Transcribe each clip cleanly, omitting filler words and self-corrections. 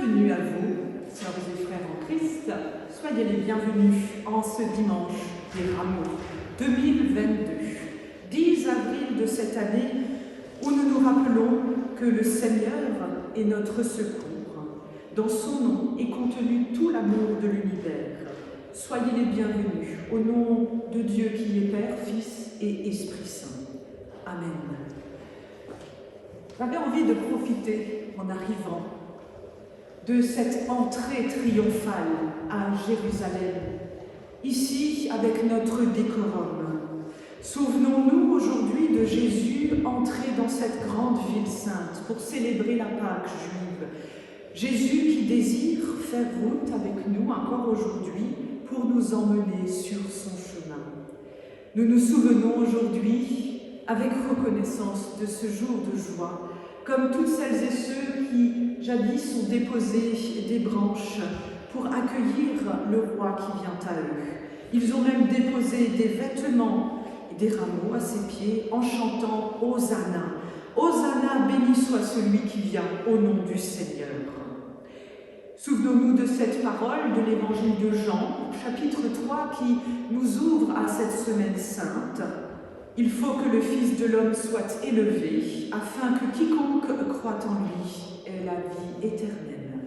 Bienvenue à vous, sœurs et frères en Christ, soyez les bienvenus en ce dimanche des Rameaux 2022, 10 avril de cette année où nous nous rappelons que le Seigneur est notre secours. Dans son nom est contenu tout l'amour de l'univers. Soyez les bienvenus au nom de Dieu qui est Père, Fils et Esprit Saint. Amen. J'avais envie de profiter en arrivant de cette entrée triomphale à Jérusalem, ici avec notre décorum. Souvenons-nous aujourd'hui de Jésus entré dans cette grande ville sainte pour célébrer la Pâque juive. Jésus qui désire faire route avec nous encore aujourd'hui pour nous emmener sur son chemin. Nous nous souvenons aujourd'hui avec reconnaissance de ce jour de joie, comme toutes celles et ceux qui jadis ont déposé des branches pour accueillir le roi qui vient à eux. Ils ont même déposé des vêtements et des rameaux à ses pieds en chantant « Hosanna ». Hosanna, béni soit celui qui vient au nom du Seigneur. Souvenons-nous de cette parole de l'évangile de Jean, chapitre 3, qui nous ouvre à cette semaine sainte. Il faut que le Fils de l'homme soit élevé, afin que quiconque croit en lui ait la vie éternelle.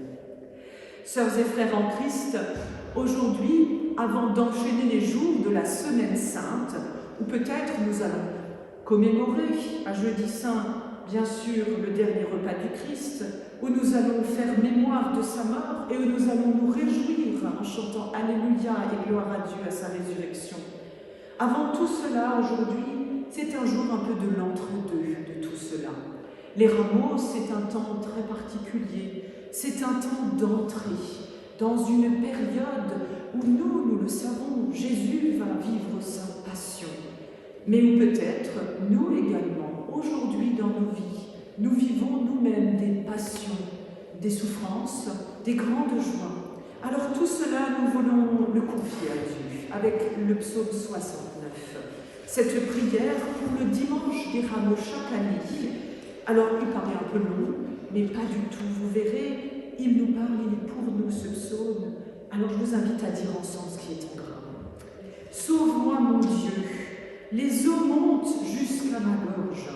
Sœurs et frères en Christ, aujourd'hui, avant d'enchaîner les jours de la semaine sainte, ou peut-être nous allons commémorer à Jeudi Saint, bien sûr, le dernier repas du Christ, où nous allons faire mémoire de sa mort et où nous allons nous réjouir en chantant Alléluia et gloire à Dieu à sa résurrection. Avant tout cela, aujourd'hui, c'est un jour un peu de l'entre-deux de tout cela. Les rameaux, c'est un temps très particulier, c'est un temps d'entrée dans une période où nous le savons, Jésus va vivre sa passion. Mais où peut-être, nous également, aujourd'hui dans nos vies, nous vivons nous-mêmes des passions, des souffrances, des grandes joies. Alors tout cela, nous voulons le confier à Dieu avec le psaume 69. Cette prière pour le dimanche des Rameaux chaque année. Alors il paraît un peu long, mais pas du tout. Vous verrez, il nous parle, il est pour nous ce psaume. Alors je vous invite à dire ensemble ce qui est en gras. Sauve-moi mon Dieu, les eaux montent jusqu'à ma gorge.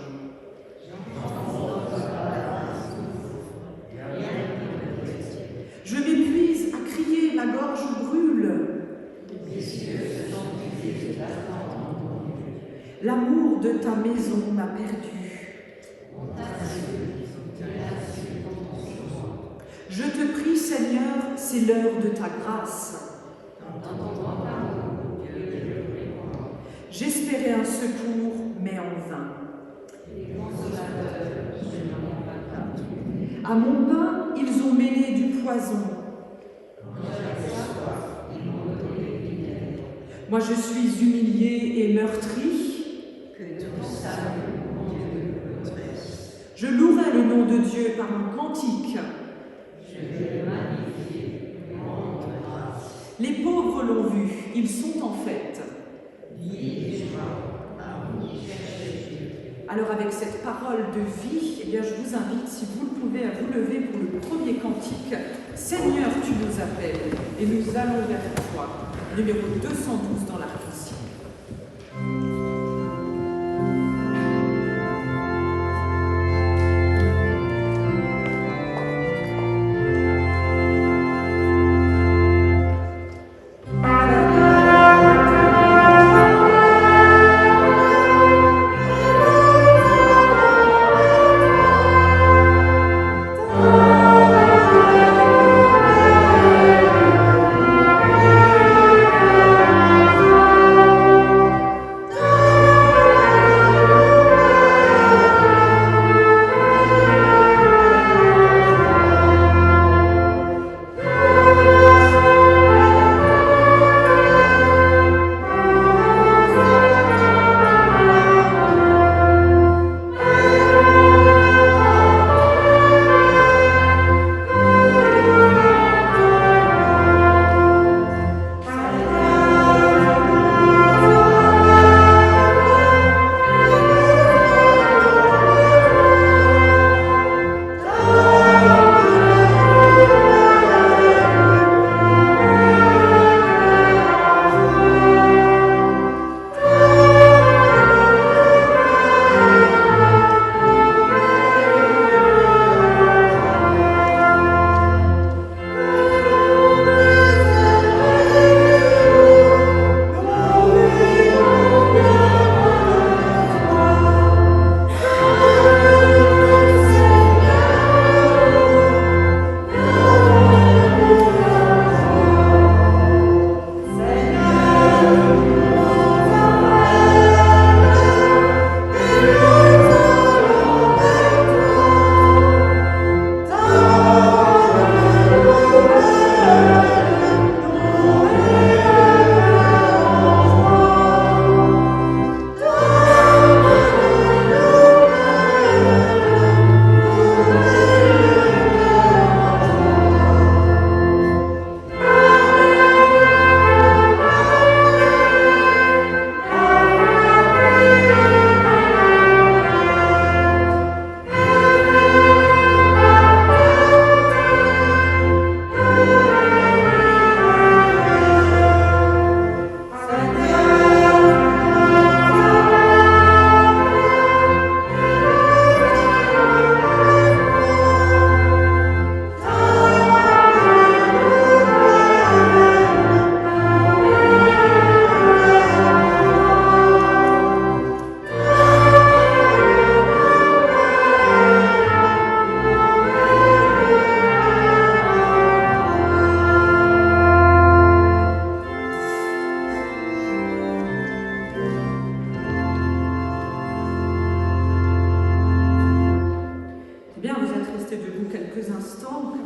Je m'épuise à crier, ma gorge brûle. L'amour de ta maison m'a perdu. Je te prie, Seigneur, c'est l'heure de ta grâce. J'espérais un secours, mais en vain. À mon pain, ils ont mêlé du poison. Moi, je suis humilié et meurtri. Je louerai le nom de Dieu par un cantique. Les pauvres l'ont vu, ils sont en fête. Alors avec cette parole de vie, eh bien, je vous invite, si vous le pouvez, à vous lever pour le premier cantique. Seigneur, tu nous appelles, et nous allons vers toi. Numéro 212 dans l'article.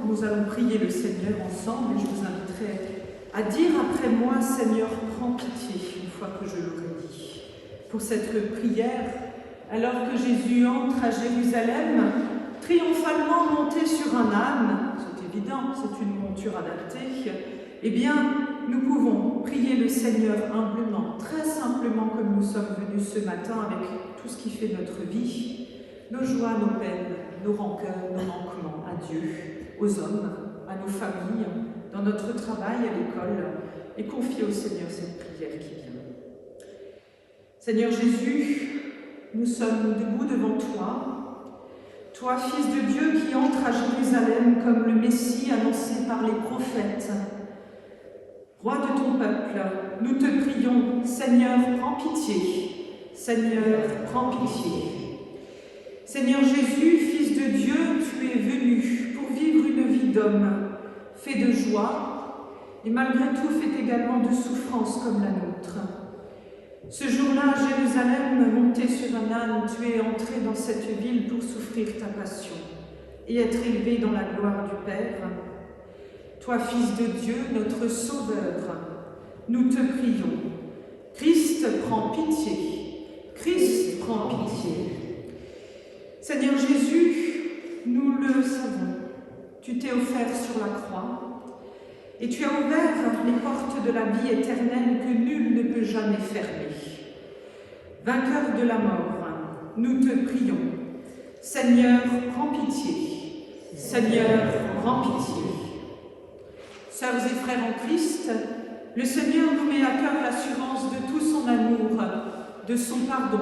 nous allons prier le Seigneur ensemble et je vous inviterai à dire après moi, Seigneur, prends pitié, une fois que je l'aurai dit. Pour cette prière, alors que Jésus entre à Jérusalem, triomphalement monté sur un âne, c'est évident, c'est une monture adaptée, eh bien, nous pouvons prier le Seigneur humblement, très simplement comme nous sommes venus ce matin avec tout ce qui fait notre vie, nos joies, nos peines, nos rancœurs, nos manquements à Dieu, aux hommes, à nos familles, dans notre travail, à l'école, et confier au Seigneur cette prière qui vient. Seigneur Jésus, nous sommes debout devant toi, toi, Fils de Dieu qui entre à Jérusalem comme le Messie annoncé par les prophètes. Roi de ton peuple, nous te prions, Seigneur, prends pitié. Seigneur, prends pitié. Seigneur Jésus, Fils de Dieu, tu es venu pour vivre une vie d'homme, fait de joie, et malgré tout fait également de souffrance comme la nôtre. Ce jour-là, à Jérusalem, monté sur un âne, tu es entré dans cette ville pour souffrir ta passion et être élevé dans la gloire du Père. Toi, Fils de Dieu, notre Sauveur, nous te prions. Christ, prends pitié. Christ, prends pitié. Seigneur Jésus, nous le savons, tu t'es offert sur la croix et tu as ouvert les portes de la vie éternelle que nul ne peut jamais fermer. Vainqueur de la mort, nous te prions. Seigneur, prends pitié. Seigneur, prends pitié. Sœurs et frères en Christ, le Seigneur nous met à cœur l'assurance de tout son amour, de son pardon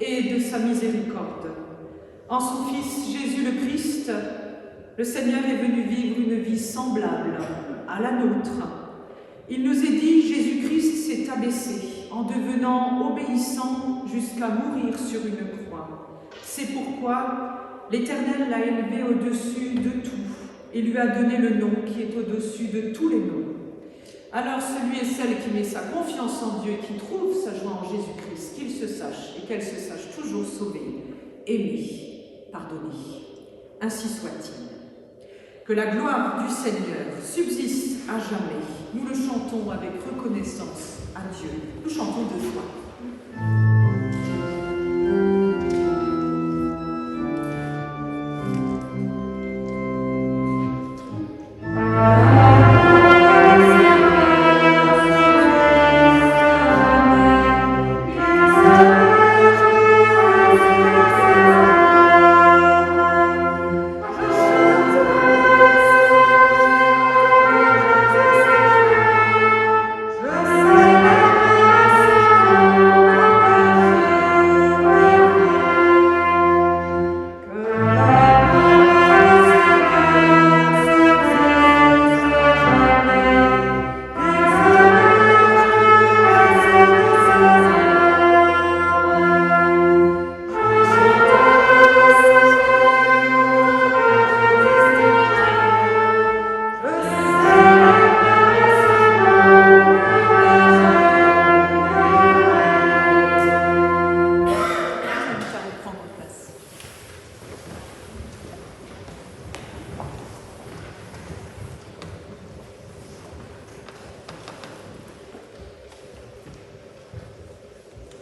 et de sa miséricorde. En son Fils Jésus le Christ, le Seigneur est venu vivre une vie semblable à la nôtre. Il nous est dit, Jésus-Christ s'est abaissé en devenant obéissant jusqu'à mourir sur une croix. C'est pourquoi l'Éternel l'a élevé au-dessus de tout et lui a donné le nom qui est au-dessus de tous les noms. Alors celui et celle qui met sa confiance en Dieu et qui trouve sa joie en Jésus-Christ, qu'il se sache et qu'elle se sache toujours sauvée, aimée, pardonnée. Ainsi soit-il. Que la gloire du Seigneur subsiste à jamais. Nous le chantons avec reconnaissance à Dieu. Nous chantons deux fois.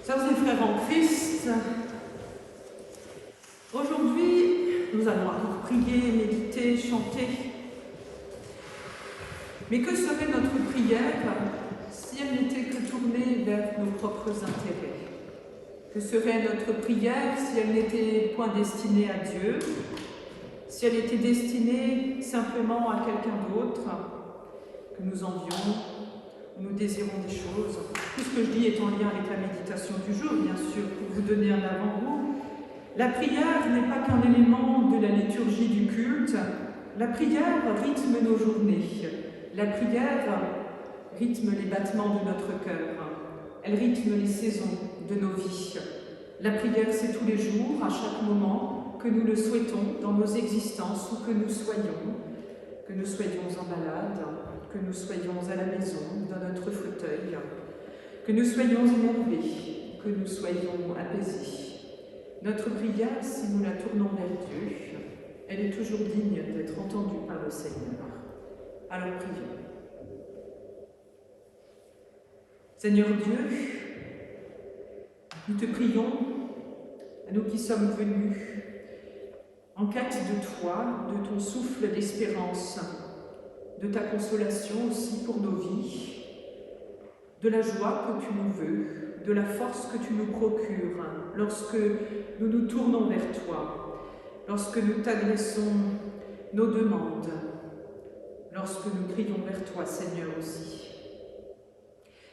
Sœurs et frères en Christ, aujourd'hui, nous allons encore prier, méditer, chanter. Mais que serait notre prière si elle n'était que tournée vers nos propres intérêts? Que serait notre prière si elle n'était point destinée à Dieu, si elle était destinée simplement à quelqu'un d'autre, que nous envions, nous désirons des choses. Tout ce que je dis est en lien avec la méditation du jour, bien sûr, pour vous donner un avant-goût. La prière n'est pas qu'un élément de la liturgie du culte. La prière rythme nos journées. La prière rythme les battements de notre cœur. Elle rythme les saisons de nos vies. La prière, c'est tous les jours, à chaque moment, que nous le souhaitons dans nos existences, où que nous soyons en balade, que nous soyons à la maison, dans notre fauteuil, que nous soyons énervés, que nous soyons apaisés. Notre prière, si nous la tournons vers Dieu, Elle est toujours digne d'être entendue par le Seigneur. Alors prions. Seigneur Dieu, nous te prions, à nous qui sommes venus en quête de toi, de ton souffle d'espérance, de ta consolation aussi pour nos vies, de la joie que tu nous veux, de la force que tu nous procures lorsque nous nous tournons vers toi, lorsque nous t'adressons nos demandes, lorsque nous crions vers toi, Seigneur, aussi.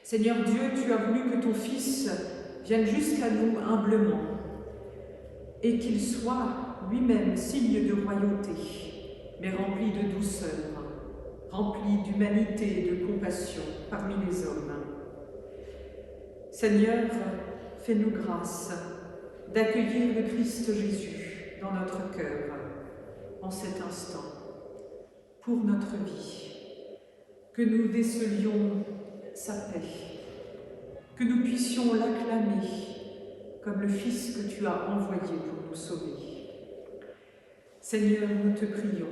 Seigneur Dieu, tu as voulu que ton Fils vienne jusqu'à nous humblement et qu'il soit lui-même signe de royauté, mais rempli de douceur, rempli d'humanité et de compassion parmi les hommes. Seigneur, fais-nous grâce d'accueillir le Christ Jésus dans notre cœur en cet instant, pour notre vie, que nous décelions sa paix, que nous puissions l'acclamer comme le Fils que tu as envoyé pour nous sauver. Seigneur, nous te prions,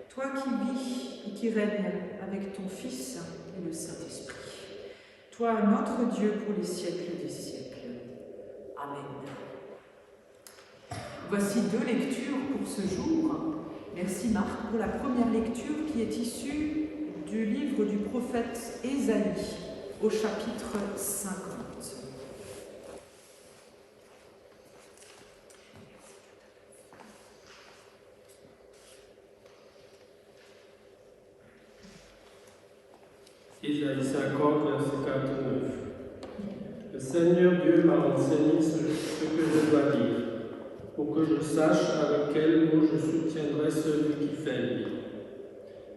toi qui vis et qui règnes avec ton Fils et le Saint-Esprit, toi notre Dieu pour les siècles des siècles. Amen. Voici 2 lectures pour ce jour. Merci Marc pour la première lecture qui est issue du livre du prophète Ésaïe au chapitre 50. Ésaïe 50, verset 49. Le Seigneur Dieu m'a enseigné ce que je dois dire, pour que je sache avec quels mots je soutiendrai celui qui faiblit.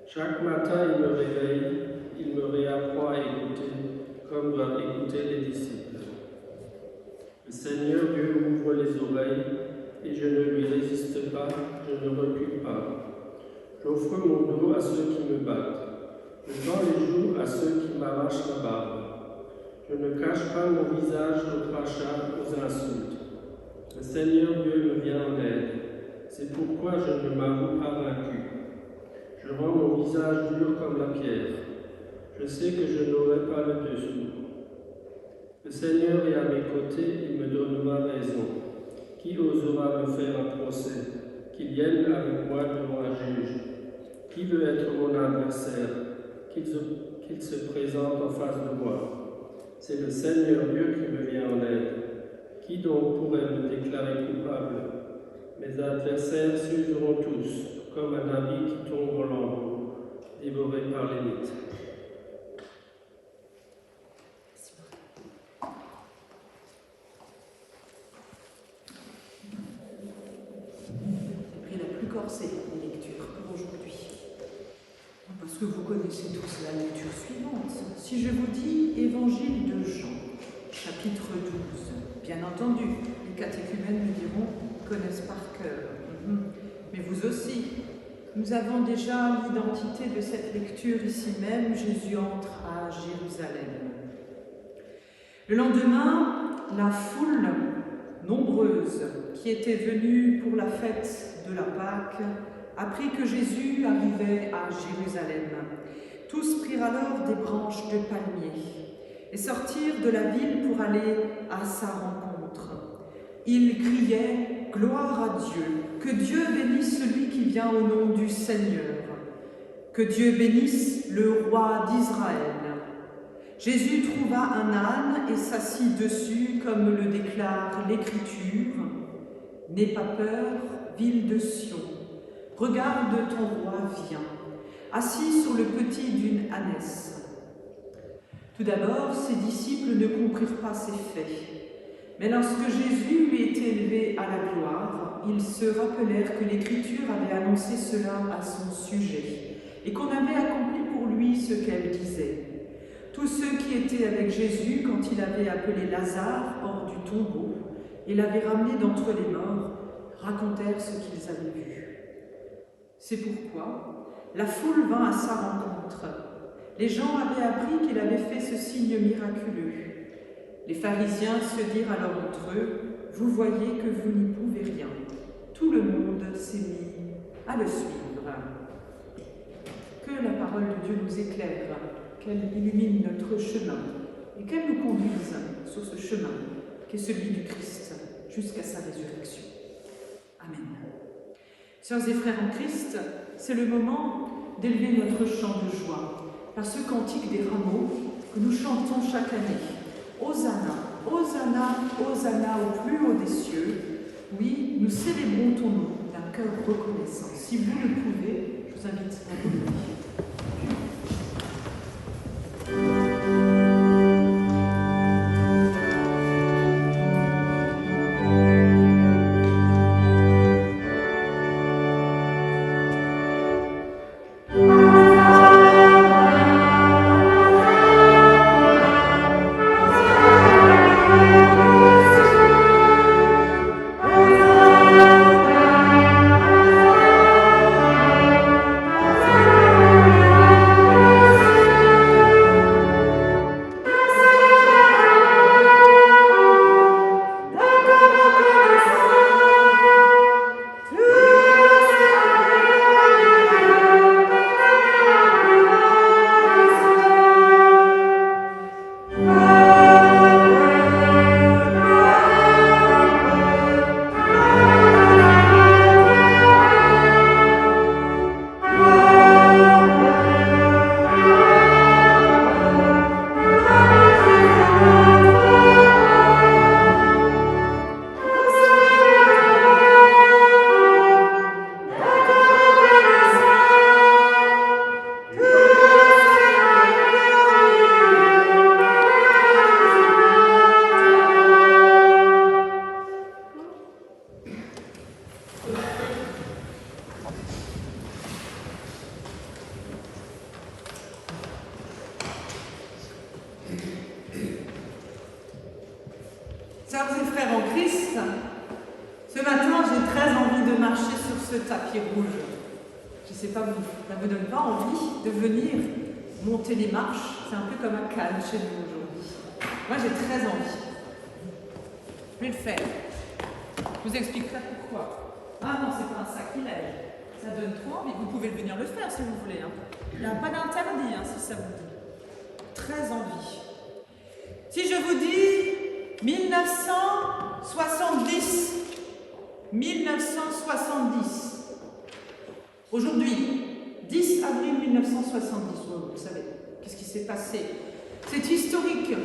Chaque matin, il me réveille, il me réapprend à écouter, comme doivent écouter les disciples. Le Seigneur Dieu m'ouvre les oreilles, et je ne lui résiste pas, je ne recule pas. J'offre mon dos à ceux qui me battent. Je tends les joues à ceux qui m'arrachent la barbe. Je ne cache pas mon visage aux crachats, aux insultes. Le Seigneur Dieu me vient en aide. C'est pourquoi je ne m'avoue pas vaincu. Je rends mon visage dur comme la pierre. Je sais que je n'aurai pas le dessous. Le Seigneur est à mes côtés, il me donnera raison. Qui osera me faire un procès? Qu'il vienne avec moi devant un juge. Qui veut être mon adversaire? Qu'il se présente en face de moi. C'est le Seigneur Dieu qui me vient en aide. Qui donc pourrait me déclarer coupable? Mes adversaires s'useront tous, comme un habit qui tombe en lambeaux, dévoré par les mythes. J'ai pris la plus corsée des lectures pour aujourd'hui. Parce que vous connaissez tous la lecture suivante. Si je vous dis Évangile de Jean, chapitre 12, bien entendu, les catéchumènes me diront, connaissent par cœur. Mais vous aussi, nous avons déjà l'identité de cette lecture ici même. Jésus entre à Jérusalem. Le lendemain, la foule nombreuse qui était venue pour la fête de la Pâque apprit que Jésus arrivait à Jérusalem. Tous prirent alors des branches de palmier et sortirent de la ville pour aller à sa rencontre. Ils criaient « Gloire à Dieu ! Que Dieu bénisse celui qui vient au nom du Seigneur ! Que Dieu bénisse le roi d'Israël !» Jésus trouva un âne et s'assit dessus, comme le déclare l'Écriture. « N'aie pas peur, ville de Sion. Regarde, ton roi vient, assis sur le petit d'une ânesse. » Tout d'abord, ses disciples ne comprirent pas ces faits. Mais lorsque Jésus eut été élevé à la gloire, ils se rappelèrent que l'Écriture avait annoncé cela à son sujet, et qu'on avait accompli pour lui ce qu'elle disait. Tous ceux qui étaient avec Jésus quand il avait appelé Lazare hors du tombeau et l'avait ramené d'entre les morts, racontèrent ce qu'ils avaient vu. C'est pourquoi la foule vint à sa rencontre. Les gens avaient appris qu'il avait fait ce signe miraculeux. Les pharisiens se dirent alors entre eux, « Vous voyez que vous n'y pouvez rien. tout le monde s'est mis à le suivre. Que la parole de Dieu nous éclaire, qu'elle illumine notre chemin et qu'elle nous conduise sur ce chemin qui est celui du Christ jusqu'à sa résurrection. Amen. Sœurs et frères en Christ, c'est le moment d'élever notre chant de joie par ce cantique des rameaux que nous chantons chaque année. Hosanna, Hosanna, Hosanna au plus haut des cieux. Oui, nous célébrons ton nom d'un cœur reconnaissant. Si vous le pouvez, je vous invite à vous lever. Sœurs et frères en Christ, ce matin j'ai très envie de marcher sur ce tapis rouge. Je ne sais pas, ça ne vous donne pas envie de venir monter les marches? C'est un peu comme à Cannes chez nous aujourd'hui. Moi j'ai très envie. Je vais le faire. Je vous expliquerai pourquoi. Ah non, c'est pas un sacrilège. Ça donne trop envie. Vous pouvez venir le faire si vous voulez. Il n'y a pas d'interdit si ça vous dit. Très envie. Si je vous dis 1970. 1970. Aujourd'hui, 10 avril 1970. Vous savez, qu'est-ce qui s'est passé? C'est historique.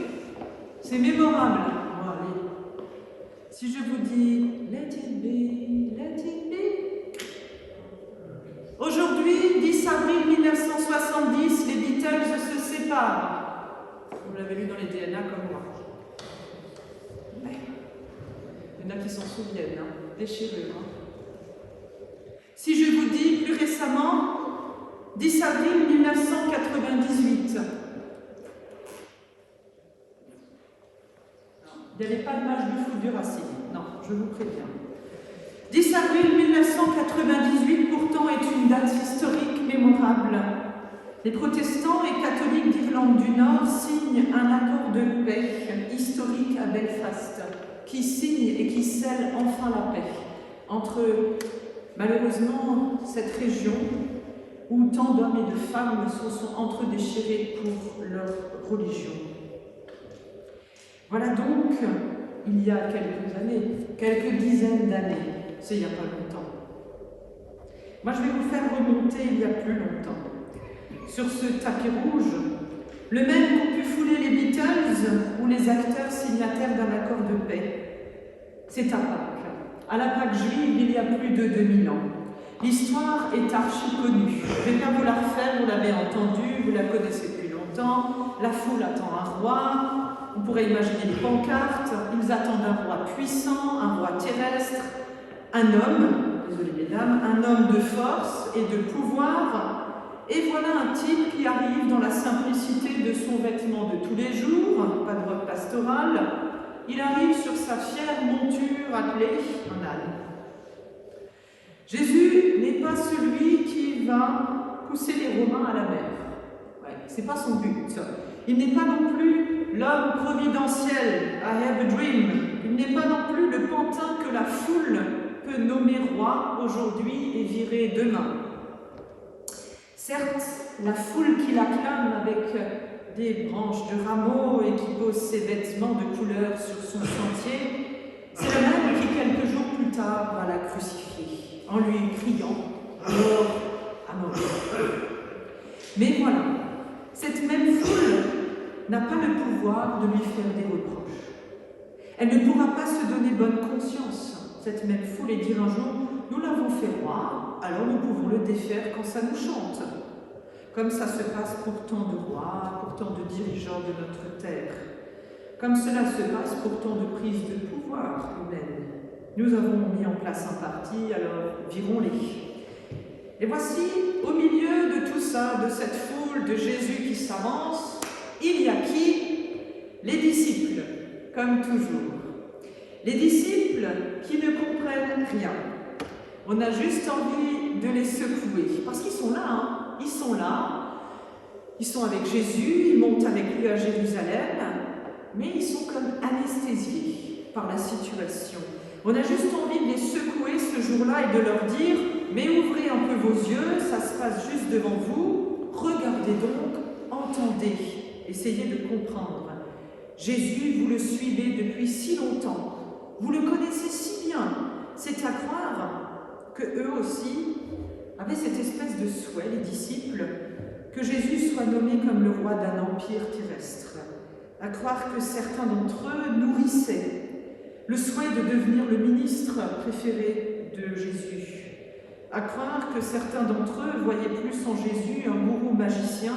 C'est mémorable. Bon, allez. Si je vous dis let it be, let it be. Aujourd'hui, 10 avril 1970, les Beatles se séparent. Vous l'avez lu dans les DNA comme moi. Il y en a qui s'en souviennent, déchirés. Si je vous dis plus récemment, 10 avril 1998. Il n'y avait pas de match de foot du Racing. Non, je vous préviens. 10 avril 1998, pourtant, est une date historique mémorable. Les protestants et catholiques d'Irlande du Nord signent un accord de paix historique à Belfast, qui signe et qui scelle enfin la paix entre, malheureusement, cette région où tant d'hommes et de femmes se sont entredéchirés pour leur religion. Voilà donc, il y a quelques années, quelques dizaines d'années, c'est il n'y a pas longtemps. Moi, je vais vous faire remonter il y a plus longtemps. Sur ce tapis rouge, le même qu'ont pu fouler les Beatles ou les acteurs signataires d'un accord de paix. C'est à Pâques. À la Pâques juive, il y a plus de 2000 ans. L'histoire est archi connue. Je ne vais pas vous la refaire, vous l'avez entendue, vous la connaissez depuis longtemps. La foule attend un roi. On pourrait imaginer les pancartes. Ils attendent un roi puissant, un roi terrestre, un homme, désolé mesdames, un homme de force et de pouvoir. Et voilà un type qui arrive dans la simplicité de son vêtement de tous les jours, pas de robe pastorale. Il arrive sur sa fière monture attelée, un âne. Jésus n'est pas celui qui va pousser les Romains à la mer. Ouais, c'est pas son but. Il n'est pas non plus l'homme providentiel, I have a dream. Il n'est pas non plus le pantin que la foule peut nommer roi aujourd'hui et virer demain. Certes, la foule qui l'acclame avec des branches de rameaux et qui pose ses vêtements de couleur sur son sentier, c'est la même qui, quelques jours plus tard, va la crucifier, en lui criant « mort à mort ». Mais voilà, cette même foule n'a pas le pouvoir de lui faire des reproches. Elle ne pourra pas se donner bonne conscience, cette même foule, et dire un jour « nous l'avons fait roi, alors nous pouvons le défaire quand ça nous chante ». Comme ça se passe pour tant de rois, pour tant de dirigeants de notre terre. Comme cela se passe pour tant de prises de pouvoir humaines. Nous avons mis en place un parti, alors virons-les. Et voici, au milieu de tout ça, de cette foule de Jésus qui s'avance, il y a qui? Les disciples, comme toujours. Les disciples qui ne comprennent rien. On a juste envie de les secouer, parce qu'ils sont là, hein. Ils sont là, ils sont avec Jésus, ils montent avec lui à Jérusalem, mais ils sont comme anesthésiés par la situation. On a juste envie de les secouer ce jour-là et de leur dire « Mais ouvrez un peu vos yeux, ça se passe juste devant vous, regardez donc, entendez, essayez de comprendre. Jésus, vous le suivez depuis si longtemps, vous le connaissez si bien, c'est à croire que eux aussi avaient cette espèce de souhait, les disciples, que Jésus soit nommé comme le roi d'un empire terrestre, à croire que certains d'entre eux nourrissaient le souhait de devenir le ministre préféré de Jésus, à croire que certains d'entre eux voyaient plus en Jésus un gourou magicien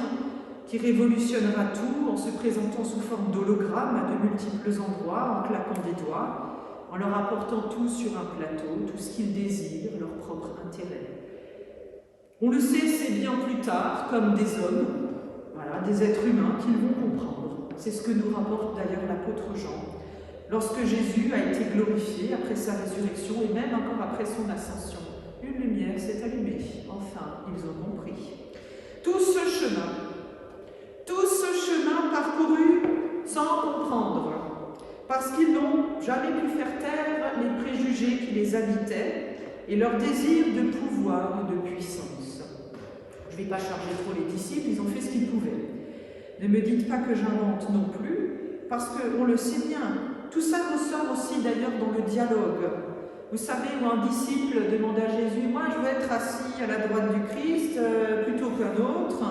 qui révolutionnera tout en se présentant sous forme d'hologramme à de multiples endroits, en claquant des doigts, en leur apportant tout sur un plateau, tout ce qu'ils désirent, leur propre intérêt. On le sait, c'est bien plus tard, comme des hommes, voilà, des êtres humains, qu'ils vont comprendre. C'est ce que nous rapporte d'ailleurs l'apôtre Jean, lorsque Jésus a été glorifié après sa résurrection et même encore après son ascension. Une lumière s'est allumée. Enfin, ils ont compris. Tout ce chemin parcouru sans comprendre, parce qu'ils n'ont jamais pu faire taire les préjugés qui les habitaient et leur désir de pouvoir et de puissance. Je ne vais pas charger trop les disciples, ils ont fait ce qu'ils pouvaient. Ne me dites pas que j'invente non plus, parce qu'on le sait bien. Tout ça ressort aussi d'ailleurs dans le dialogue. Vous savez, où un disciple demande à Jésus « Moi, je veux être assis à la droite du Christ plutôt qu'un autre ».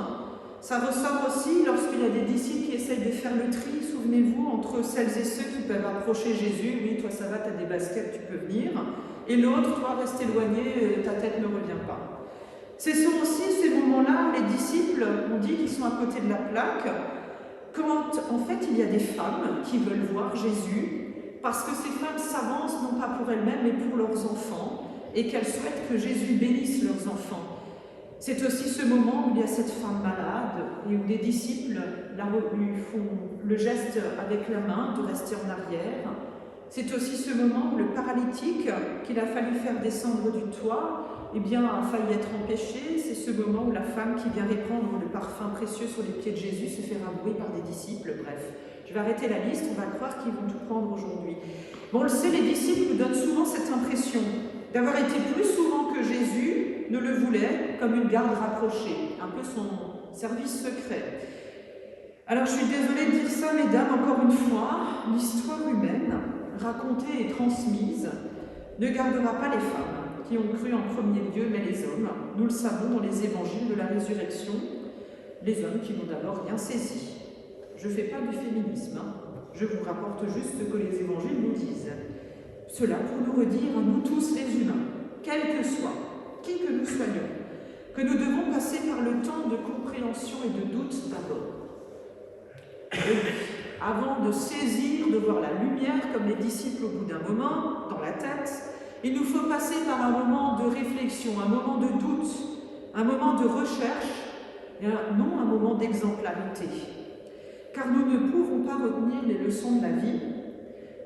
Ça ressort aussi lorsqu'il y a des disciples qui essayent de faire le tri, souvenez-vous, entre celles et ceux qui peuvent approcher Jésus. « Oui, toi ça va, tu as des baskets, tu peux venir. » Et l'autre, toi reste éloigné, ta tête ne revient pas. Ce sont aussi ces moments-là où les disciples, on dit qu'ils sont à côté de la plaque, quand en fait il y a des femmes qui veulent voir Jésus, parce que ces femmes s'avancent non pas pour elles-mêmes, mais pour leurs enfants, et qu'elles souhaitent que Jésus bénisse leurs enfants. C'est aussi ce moment où il y a cette femme malade, et où les disciples lui font le geste avec la main de rester en arrière. C'est aussi ce moment où le paralytique, qu'il a fallu faire descendre du toit, eh bien, a failli être empêché. C'est ce moment où la femme qui vient répandre le parfum précieux sur les pieds de Jésus se fait rabrouer par des disciples. Bref, je vais arrêter la liste, on va croire qu'ils vont tout prendre aujourd'hui. Bon, on le sait, les disciples nous donnent souvent cette impression d'avoir été plus souvent que Jésus ne le voulait, comme une garde rapprochée, un peu son service secret. Alors, je suis désolée de dire ça, mesdames, encore une fois, l'histoire humaine, racontée et transmise, ne gardera pas les femmes qui ont cru en premier lieu, mais les hommes. Nous le savons dans les évangiles de la résurrection, les hommes qui n'ont d'abord rien saisi. Je ne fais pas du féminisme, hein. Je vous rapporte juste ce que les évangiles nous disent. Cela pour nous redire à nous tous les humains, quels que soient, qui que nous soyons, que nous devons passer par le temps de compréhension et de doute d'abord. Avant de saisir, de voir la lumière comme les disciples au bout d'un moment, dans la tête, il nous faut passer par un moment de réflexion, un moment de doute, un moment de recherche, et non un moment d'exemplarité. Car nous ne pouvons pas retenir les leçons de la vie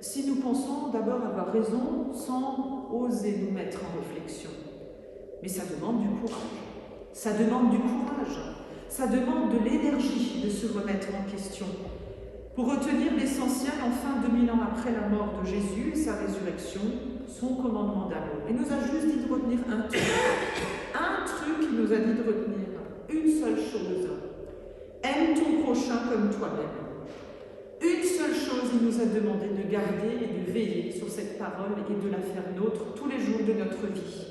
si nous pensons d'abord avoir raison sans oser nous mettre en réflexion. Mais ça demande du courage. Ça demande du courage. Ça demande de l'énergie de se remettre en question. pour retenir l'essentiel, enfin 2000 ans après la mort de Jésus et sa résurrection, son commandement d'amour. Il nous a juste dit de retenir un truc il nous a dit de retenir, une seule chose. Aime ton prochain comme toi-même. Une seule chose, il nous a demandé de garder et de veiller sur cette parole et de la faire nôtre tous les jours de notre vie.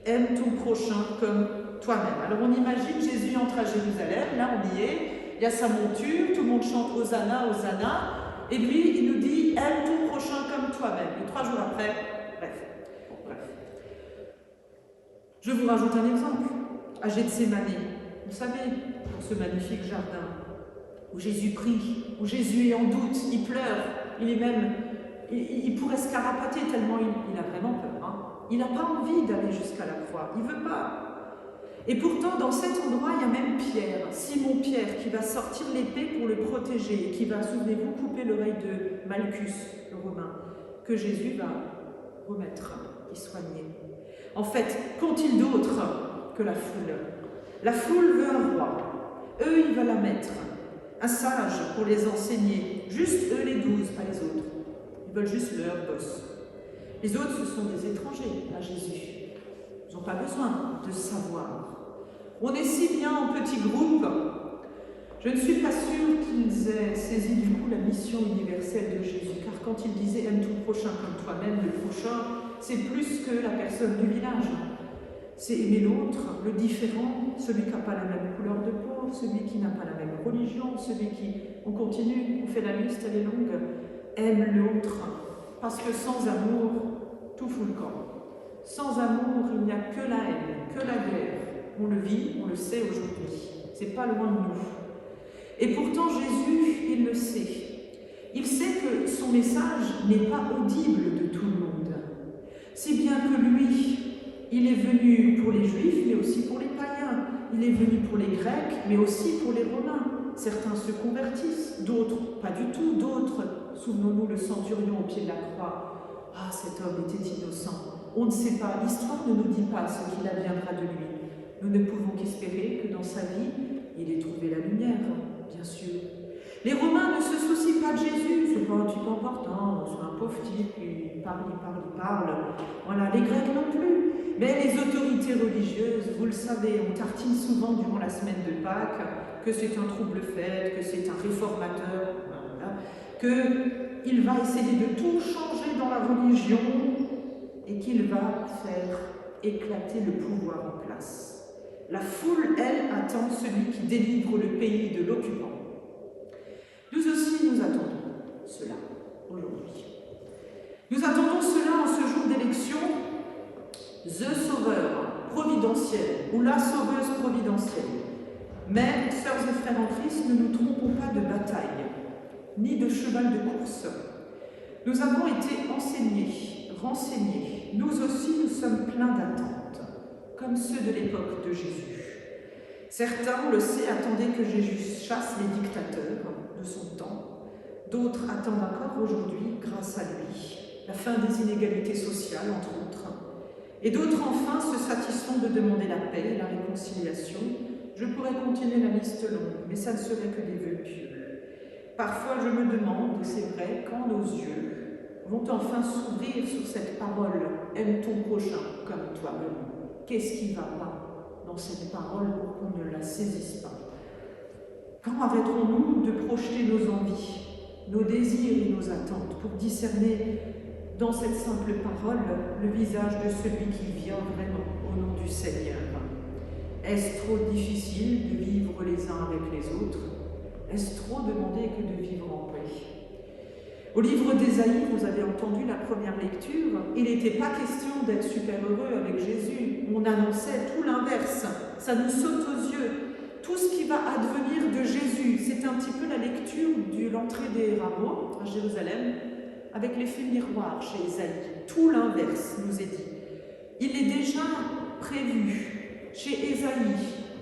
Aime ton prochain comme toi-même. Alors on imagine Jésus entre à Jérusalem, là on y est, il y a sa monture, tout le monde chante Hosanna, Hosanna, et lui il nous dit aime ton prochain comme toi-même. Et 3 jours après, bref. Je vous rajoute un exemple. À Gethsémane, vous savez, dans ce magnifique jardin, où Jésus prie, où Jésus est en doute, il pleure, il pourrait se carapater tellement il a vraiment peur. Hein. Il n'a pas envie d'aller jusqu'à la croix, il ne veut pas. Et pourtant, dans cet endroit, il y a même Pierre, Simon-Pierre, qui va sortir l'épée pour le protéger, et qui va, souvenez-vous, couper l'oreille de Malchus, le Romain, que Jésus va remettre et soigner. En fait, qu'ont-ils d'autre que la foule? La foule veut un roi, eux ils veulent la mettre. Un sage pour les enseigner, juste eux les 12, pas les autres. Ils veulent juste leur boss. Les autres, ce sont des étrangers à Jésus. Ils n'ont pas besoin de savoir. On est si bien en petits groupes. Je ne suis pas sûre qu'ils aient saisi du coup la mission universelle de Jésus, car quand il disait « aime ton prochain comme toi-même », le prochain, c'est plus que la personne du village. C'est aimer l'autre, le différent, celui qui n'a pas la même couleur de peau, celui qui n'a pas la même religion, celui qui... On continue, on fait la liste, elle est longue. Aime l'autre, parce que sans amour, tout fout le camp. Sans amour, il n'y a que la haine, que la guerre. On le vit, on le sait aujourd'hui. C'est pas loin de nous. Et pourtant, Jésus, il le sait. Il sait que son message n'est pas audible de tout le monde. Si bien que lui, il est venu pour les Juifs, mais aussi pour les païens. Il est venu pour les Grecs, mais aussi pour les Romains. Certains se convertissent, d'autres pas du tout, d'autres, souvenons-nous le centurion au pied de la croix. Ah, cet homme était innocent. On ne sait pas, l'histoire ne nous dit pas ce qu'il adviendra de lui. Nous ne pouvons qu'espérer que dans sa vie, il ait trouvé la lumière, bien sûr. Les Romains ne se soucient pas de Jésus, c'est pas un type important, c'est un pauvre type, il parle. Voilà, les Grecs non plus. Mais les autorités religieuses, vous le savez, on tartine souvent durant la semaine de Pâques que c'est un trouble-fête, que c'est un réformateur, voilà, qu'il va essayer de tout changer dans la religion et qu'il va faire éclater le pouvoir en place. La foule, elle, attend celui qui délivre le pays de l'occupant. Nous aussi, nous attendons cela aujourd'hui. Nous attendons cela en ce jour d'élection, The Sauveur providentiel, ou la Sauveuse providentielle. Mais, sœurs et frères en Christ, ne nous trompons pas de bataille, ni de cheval de course. Nous avons été enseignés, renseignés. Nous aussi, nous sommes pleins d'attentes, comme ceux de l'époque de Jésus. Certains, on le sait, attendaient que Jésus chasse les dictateurs de son temps. D'autres attendent encore aujourd'hui, grâce à lui, la fin des inégalités sociales, entre autres. Et d'autres, enfin, se satisfont de demander la paix et la réconciliation. Je pourrais continuer la liste longue, mais ça ne serait que des vœux pieux. Parfois, je me demande, et c'est vrai, quand nos yeux vont enfin s'ouvrir sur cette parole « Aime ton prochain comme toi-même ». Qu'est-ce qui ne va pas dans cette parole pour qu'on ne la saisisse pas? Quand arrêterons-nous de projeter nos envies, nos désirs et nos attentes pour discerner dans cette simple parole le visage de celui qui vient vraiment au nom du Seigneur? Est-ce trop difficile de vivre les uns avec les autres? Est-ce trop demander que de vivre en paix? Au livre d'Ésaïe, vous avez entendu la première lecture, il n'était pas question d'être super heureux avec Jésus. On annonçait tout l'inverse. Ça nous saute aux yeux. Tout ce qui va advenir de Jésus, c'est un petit peu la lecture de l'entrée des rameaux à Jérusalem, avec l'effet miroir chez Ésaïe. Tout l'inverse nous est dit. Il est déjà prévu. Chez Ésaïe,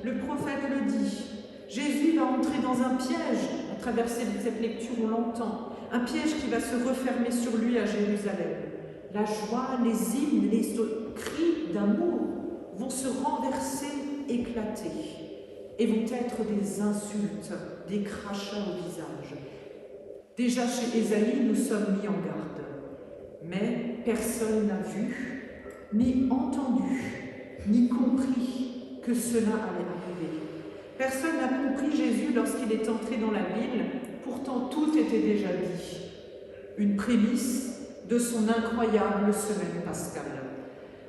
le prophète le dit. Jésus va entrer dans un piège. À travers cette lecture, on l'entend. Un piège qui va se refermer sur lui à Jérusalem. La joie, les hymnes, les cris d'amour vont se renverser, éclater, et vont être des insultes, des crachats au visage. Déjà chez Ésaïe, nous sommes mis en garde, mais personne n'a vu, ni entendu, ni compris que cela allait arriver. Personne n'a compris Jésus lorsqu'il est entré dans la ville, pourtant tout était déjà dit. Une prémisse de son incroyable semaine pascale.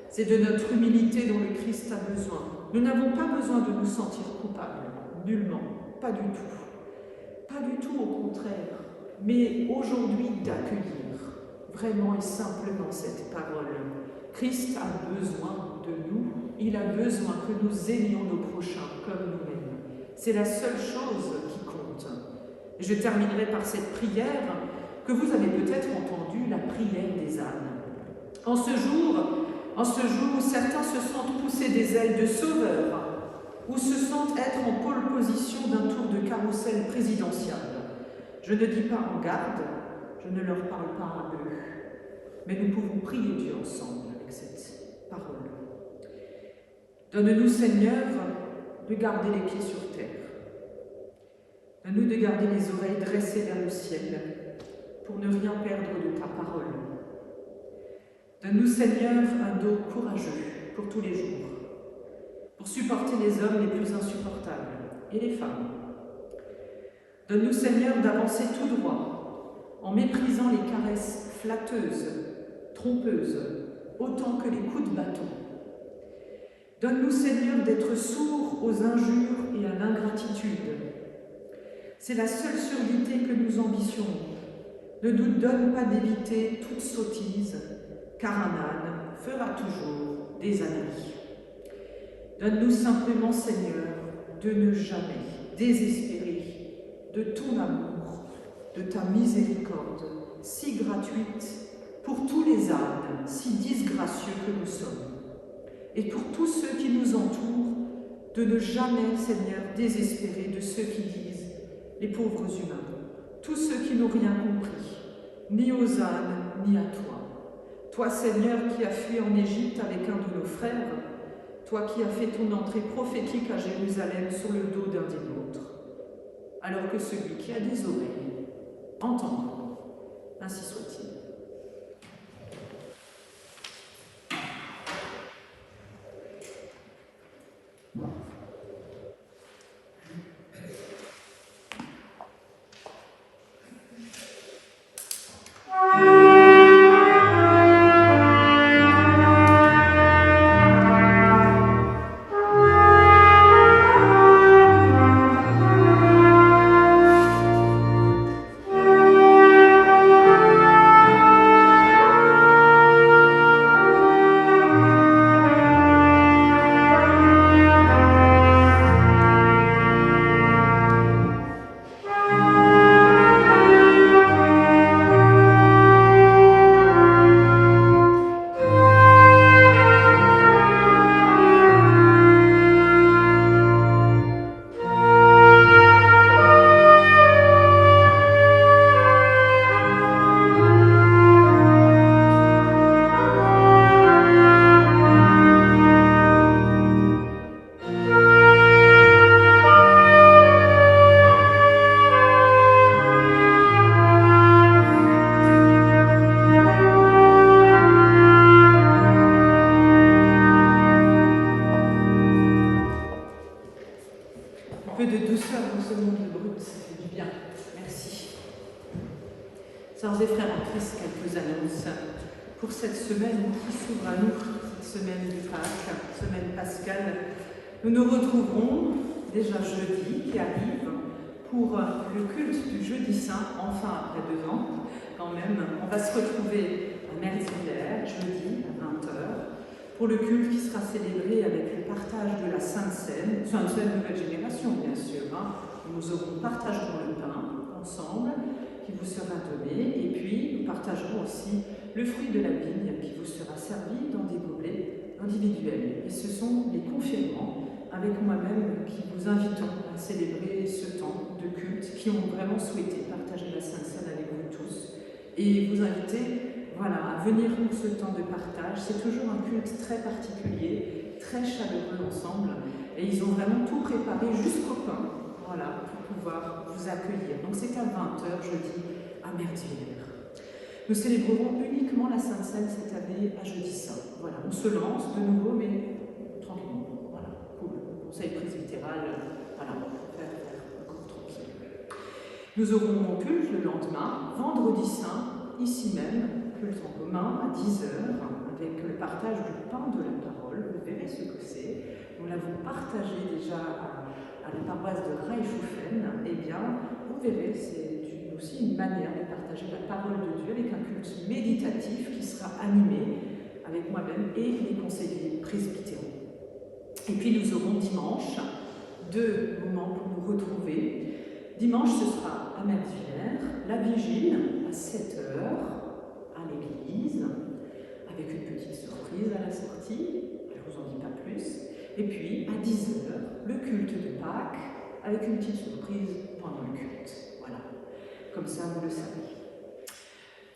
C'est de notre humilité dont le Christ a besoin. Nous n'avons pas besoin de nous sentir coupables, nullement, pas du tout. Pas du tout, au contraire, mais aujourd'hui d'accueillir vraiment et simplement cette parole. Christ a besoin de nous, il a besoin que nous aimions nos prochains comme nous-mêmes. C'est la seule chose qui compte. Et je terminerai par cette prière que vous avez peut-être entendue, la prière des ânes. En ce jour où certains se sentent pousser des ailes de sauveur, ou se sentent être en pole position d'un tour de carrousel présidentiel, je ne dis pas en garde, je ne leur parle pas à eux, mais nous pouvons prier Dieu ensemble avec cette parole. Donne-nous, Seigneur, de garder les pieds sur terre. Donne-nous de garder les oreilles dressées vers le ciel pour ne rien perdre de ta parole. Donne-nous, Seigneur, un dos courageux pour tous les jours, pour supporter les hommes les plus insupportables et les femmes. Donne-nous, Seigneur, d'avancer tout droit, en méprisant les caresses flatteuses, trompeuses, autant que les coups de bâton. Donne-nous, Seigneur, d'être sourds aux injures et à l'ingratitude. C'est la seule surdité que nous ambitionnons. Ne nous donne pas d'éviter toute sottise, car un âne fera toujours des âneries. Donne-nous simplement, Seigneur, de ne jamais désespérer de ton amour, de ta miséricorde, si gratuite pour tous les ânes, si disgracieux que nous sommes. Et pour tous ceux qui nous entourent, de ne jamais, Seigneur, désespérer de ceux qui disent les pauvres humains, tous ceux qui n'ont rien compris, ni aux ânes, ni à toi. Toi, Seigneur, qui as fui en Égypte avec un de nos frères, toi qui as fait ton entrée prophétique à Jérusalem sur le dos d'un des nôtres, alors que celui qui a des oreilles entendra. Ainsi soit-il. Sœurs et frères en Christ, quelques annonces pour cette semaine qui s'ouvre à nous, cette semaine de Pâques, semaine pascale. Nous nous retrouverons déjà jeudi qui arrive pour le culte du jeudi saint, enfin après 2 ans quand même. On va se retrouver à Merzillaire, jeudi à 20h, pour le culte qui sera célébré avec le partage de la Sainte Seine, nouvelle génération bien sûr. Nous partagerons le pain ensemble, qui vous sera donné, et puis nous partagerons aussi le fruit de la vigne qui vous sera servi dans des gobelets individuels. Et ce sont les confirmants, avec moi-même, qui vous invitons à célébrer ce temps de culte, qui ont vraiment souhaité partager la Sainte Seine avec vous tous, et vous inviter à venir pour ce temps de partage. C'est toujours un culte très particulier, très chaleureux ensemble, et ils ont vraiment tout préparé jusqu'au pain, pour pouvoir vous accueillir. Donc c'est à 20h jeudi à Merdière. Nous célébrerons uniquement la Sainte Seine cette année à Jeudi Saint. Voilà, on se lance de nouveau, mais tranquillement. Voilà, cool. Conseil presbytéral, voilà, on peut faire encore tranquille. Nous aurons culte le lendemain, vendredi saint, ici même, culte en commun à 10h, avec le partage du pain de la parole. Vous verrez ce que c'est. Nous l'avons partagé déjà à la paroisse de Reichshofen. Eh bien, vous verrez, c'est aussi une manière de partager la parole de Dieu avec un culte méditatif qui sera animé avec moi-même et les conseillers presbytéraux. Et puis nous aurons dimanche 2 moments pour nous retrouver. Dimanche, ce sera à Merdière, la vigile à 7h à l'église, avec une petite surprise à la sortie, je ne vous en dis pas plus. Et puis à 10h, le culte de Pâques, avec une petite surprise pendant le culte. Voilà, comme ça vous le savez.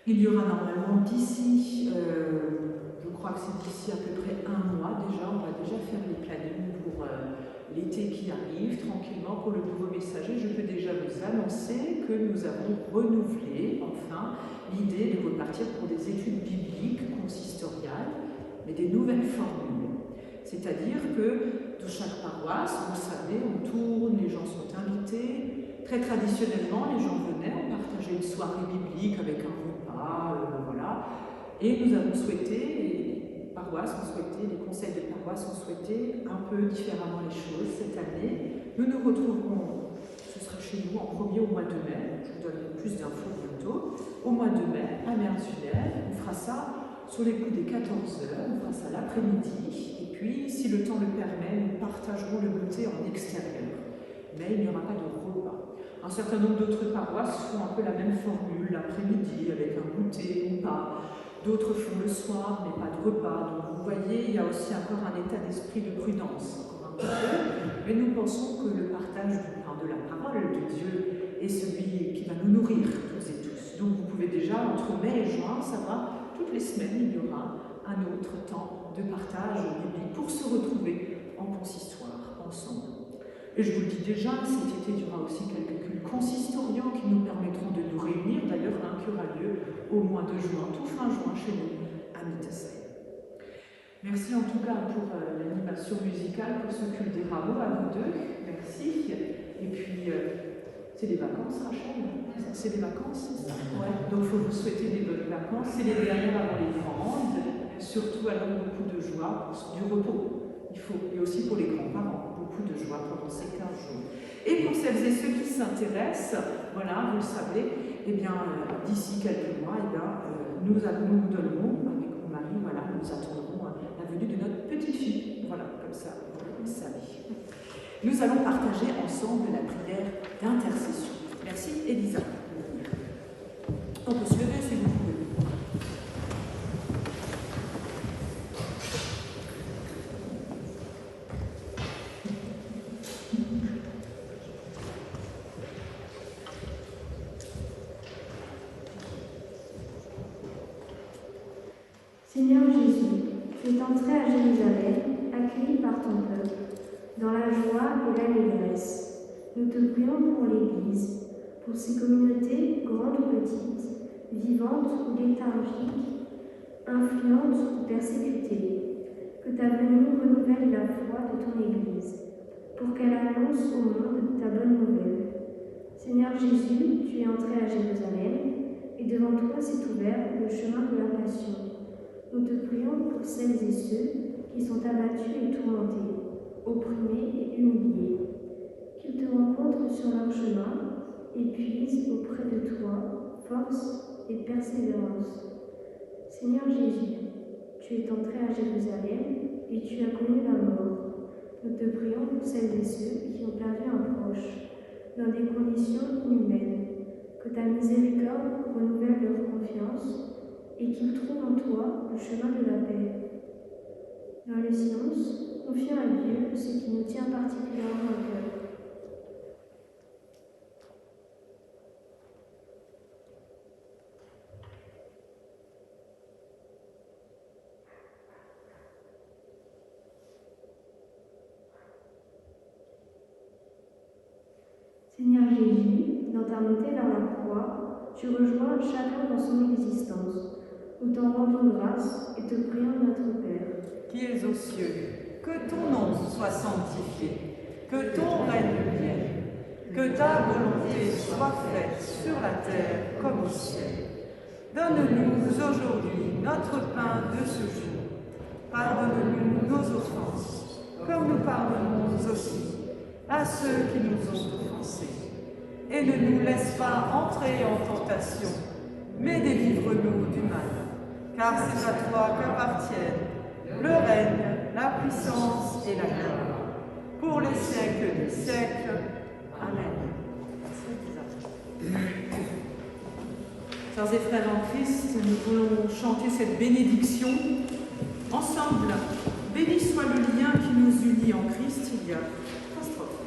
Il y aura normalement d'ici, je crois que c'est d'ici à peu près 1 mois déjà, on va déjà faire les plannings pour l'été qui arrive, tranquillement pour le nouveau messager. Je peux déjà vous annoncer que nous avons renouvelé, enfin, l'idée de repartir pour des études bibliques consistoriales, mais des nouvelles formules. C'est-à-dire que dans chaque paroisse, vous le savez, on tourne, les gens sont invités. Très traditionnellement, les gens venaient, on partageait une soirée biblique avec un repas, voilà. Et nous avons souhaité, les paroisses ont souhaité, les conseils de paroisse ont souhaité un peu différemment les choses cette année. Nous nous retrouverons, ce sera chez nous en premier au mois de mai, je vous donnerai plus d'infos bientôt, au mois de mai à Merdière. On fera ça sur les coups des 14h, on fera ça l'après-midi, et puis si le temps le permet, nous partagerons le goûter en extérieur. Mais il n'y aura pas de repas. Un certain nombre d'autres paroisses font un peu la même formule, l'après-midi, avec un goûter ou pas. D'autres font le soir, mais pas de repas. Donc vous voyez, il y a aussi encore un état d'esprit de prudence, encore un petit peu. Mais nous pensons que le partage de la parole de Dieu est celui qui va nous nourrir tous et tous. Donc vous pouvez déjà, entre mai et juin, savoir, toutes les semaines, il y aura un autre temps de partage biblique pour se retrouver en consistoire, ensemble. Et je vous le dis déjà, cet été, il y aura aussi quelques cultes consistoriaux qui nous permettront de nous réunir. D'ailleurs, un qui aura lieu au mois de juin, tout fin juin, chez nous, à Mittersein. Merci en tout cas pour l'animation musicale, pour ce culte des rameaux, à vous deux. Merci. Et puis, c'est les vacances, Rachel? C'est les vacances? Ouais. Donc, il faut vous souhaiter des bonnes vacances. C'est les dernières avant les grandes. Surtout, alors, beaucoup de joie, du repos. Il faut, et aussi pour les grands-parents, beaucoup de joie pendant ces 15 jours. Et pour celles et ceux qui s'intéressent, voilà, vous le savez, eh bien, d'ici quelques mois, eh bien, nous donnerons, avec mon mari, voilà, nous attendrons la venue de notre petite fille. Voilà, comme ça, vous le savez. Nous allons partager ensemble la prière d'intercession. Merci, Elisa. On peut se lever si vous voulez. Seigneur Jésus, tu es entré à Jérusalem, accueilli par ton peuple, dans la joie et l'allégresse. Nous te prions pour l'Église, pour ces communautés, grandes ou petites, vivantes ou léthargiques, influentes ou persécutées, que ta venue renouvelle la foi de ton Église, pour qu'elle annonce au monde ta bonne nouvelle. Seigneur Jésus, tu es entré à Jérusalem, et devant toi s'est ouvert le chemin de la passion. Nous te prions pour celles et ceux qui sont abattus et tourmentés, opprimés et humiliés, qu'ils te rencontrent sur leur chemin et puisent auprès de toi force et persévérance. Seigneur Jésus, tu es entré à Jérusalem et tu as connu la mort. Nous te prions pour celles et ceux qui ont perdu un proche dans des conditions inhumaines, que ta miséricorde renouvelle leur confiance et qu'ils trouvent en toi le chemin de la paix. Dans le silence, confions à Dieu ce qui nous tient particulièrement à cœur. Seigneur Jésus, dans ta montée vers la croix, tu rejoins chacun dans son existence. Nous t'en rendons grâce et te prions, notre Père, qui es aux cieux, que ton nom soit sanctifié, que ton règne vienne, que ta volonté soit faite sur la terre comme au ciel. Donne-nous aujourd'hui notre pain de ce jour. Pardonne-nous nos offenses, comme nous pardonnons aussi à ceux qui nous ont offensés. Et ne nous laisse pas entrer en tentation, mais délivre-nous du mal. Car c'est à toi qu'appartiennent le règne, la puissance et la gloire, pour les siècles des siècles. Amen. Chers et frères en Christ, nous voulons chanter cette bénédiction ensemble. Béni soit le lien qui nous unit en Christ. Il y a trois strophes.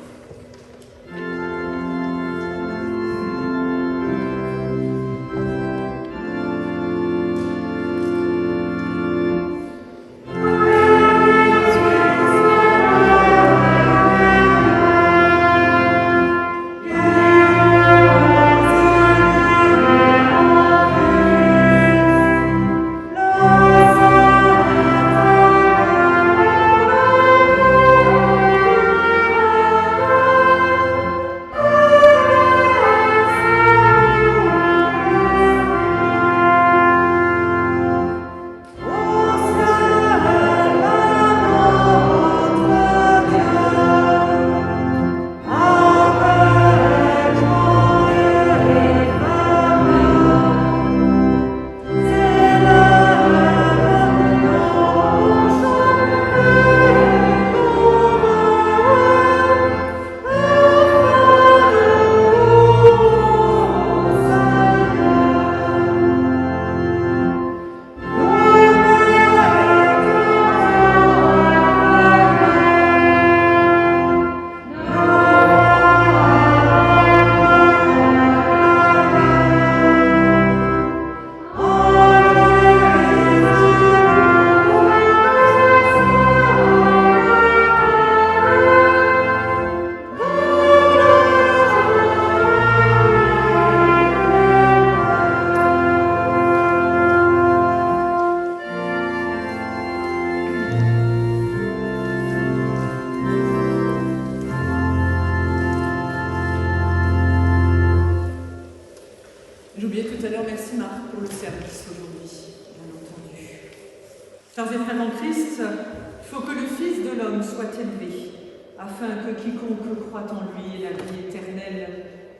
Chers et frères en Christ, il faut que le Fils de l'homme soit élevé, afin que quiconque croit en lui ait la vie éternelle.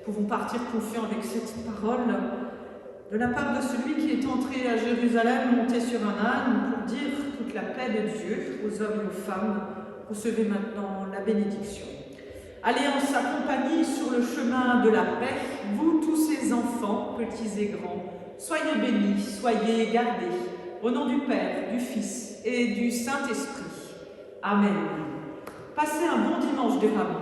Pouvons partir confiants avec cette parole de la part de celui qui est entré à Jérusalem monté sur un âne pour dire toute la paix de Dieu aux hommes et aux femmes. Recevez maintenant la bénédiction. Allez en sa compagnie sur le chemin de la paix, vous tous ces enfants, petits et grands, soyez bénis, soyez gardés, au nom du Père, du Fils et du Saint-Esprit. Amen. Passez un bon dimanche de Rameau.